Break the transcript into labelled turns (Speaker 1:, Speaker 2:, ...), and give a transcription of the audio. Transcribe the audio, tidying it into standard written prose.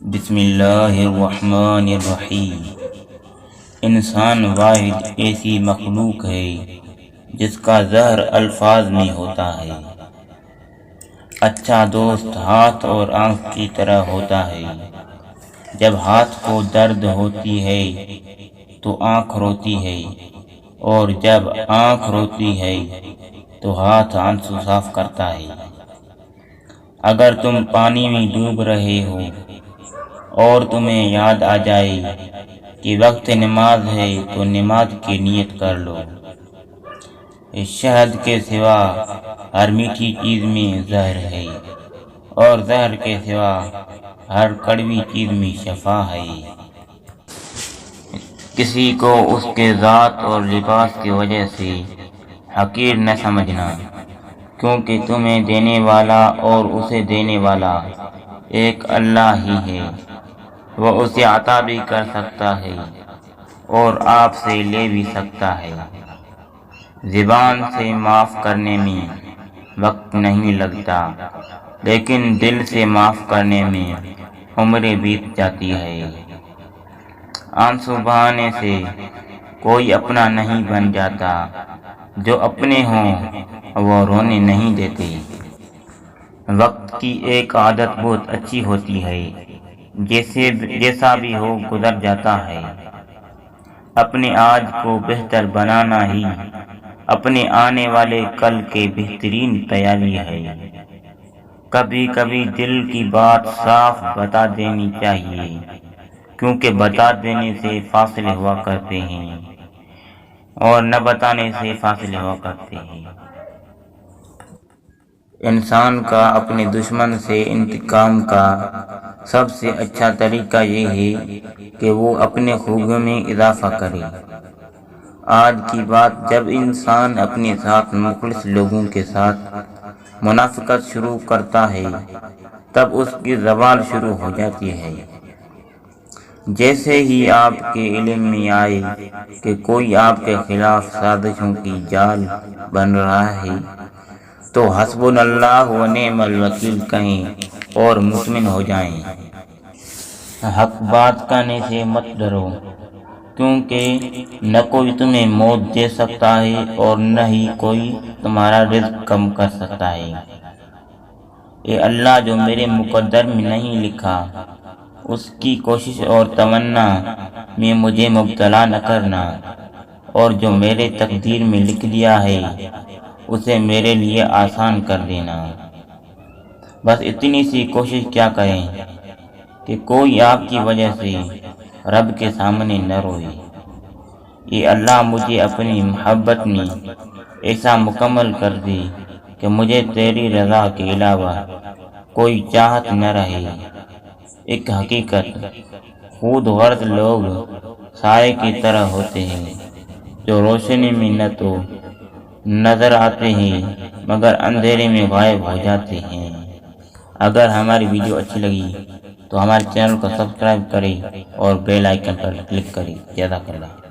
Speaker 1: بسم اللہ الرحمن الرحیم۔ انسان واحد ایسی مخلوق ہے جس کا زہر الفاظ میں ہوتا ہے۔ اچھا دوست ہاتھ اور آنکھ کی طرح ہوتا ہے۔ جب ہاتھ کو درد ہوتی ہے تو آنکھ روتی ہے، اور جب آنکھ روتی ہے تو ہاتھ آنسو صاف کرتا ہے۔ اگر تم پانی میں ڈوب رہے ہو اور تمہیں یاد آ جائے کہ وقت نماز ہے تو نماز کی نیت کر لو۔ شہد کے سوا ہر میٹھی چیز میں زہر ہے، اور زہر کے سوا ہر کڑوی چیز میں شفا ہے۔ کسی کو اس کے ذات اور لباس کی وجہ سے حقیر نہ سمجھنا، کیونکہ تمہیں دینے والا اور اسے دینے والا ایک اللہ ہی ہے۔ وہ اسے عطا بھی کر سکتا ہے اور آپ سے لے بھی سکتا ہے۔ زبان سے معاف کرنے میں وقت نہیں لگتا، لیکن دل سے معاف کرنے میں عمریں بیت جاتی ہے۔ آنسو بہانے سے کوئی اپنا نہیں بن جاتا، جو اپنے ہوں وہ رونے نہیں دیتے۔ وقت کی ایک عادت بہت اچھی ہوتی ہے، جیسا بھی ہو گزر جاتا ہے۔ اپنے آج کو بہتر بنانا ہی اپنے آنے والے کل کے بہترین تیاری ہے۔ کبھی کبھی دل کی بات صاف بتا دینی چاہیے، کیونکہ بتا دینے سے فاصلے ہوا کرتے ہیں اور نہ بتانے سے فاصلے ہوا کرتے ہیں۔ انسان کا اپنے دشمن سے انتقام کا سب سے اچھا طریقہ یہ ہے کہ وہ اپنے خوبیوں میں اضافہ کرے۔ آج کی بات، جب انسان اپنے ساتھ مخلص لوگوں کے ساتھ منافقت شروع کرتا ہے تب اس کی زوال شروع ہو جاتی ہے۔ جیسے ہی آپ کے علم میں آئے کہ کوئی آپ کے خلاف سازشوں کی جال بن رہا ہے تو حسبنا اللہ و نعم الوکیل کہیں اور مطمئن ہو جائیں۔ حق بات کہنے سے مت ڈرو، کیونکہ نہ کوئی تمہیں موت دے سکتا ہے اور نہ ہی کوئی تمہارا رزق کم کر سکتا ہے۔ اے اللہ، جو میرے مقدر میں نہیں لکھا اس کی کوشش اور تمنا میں مجھے مبتلا نہ کرنا، اور جو میرے تقدیر میں لکھ دیا ہے اسے میرے لیے آسان کر دینا۔ بس اتنی سی کوشش کیا کریں کہ کوئی آپ کی وجہ سے رب کے سامنے نہ روئے۔ اے اللہ، مجھے اپنی محبت میں ایسا مکمل کر دے کہ مجھے تیری رضا کے علاوہ کوئی چاہت نہ رہے۔ ایک حقیقت، خود غرض لوگ سائے کی طرح ہوتے ہیں، جو روشنی میں نہ تو نظر آتے ہیں مگر اندھیرے میں غائب ہو جاتے ہیں۔ اگر ہماری ویڈیو اچھی لگی تو ہمارے چینل کو سبسکرائب کریں اور بیل آئیکن پر کلک کریں۔ جزاک اللہ۔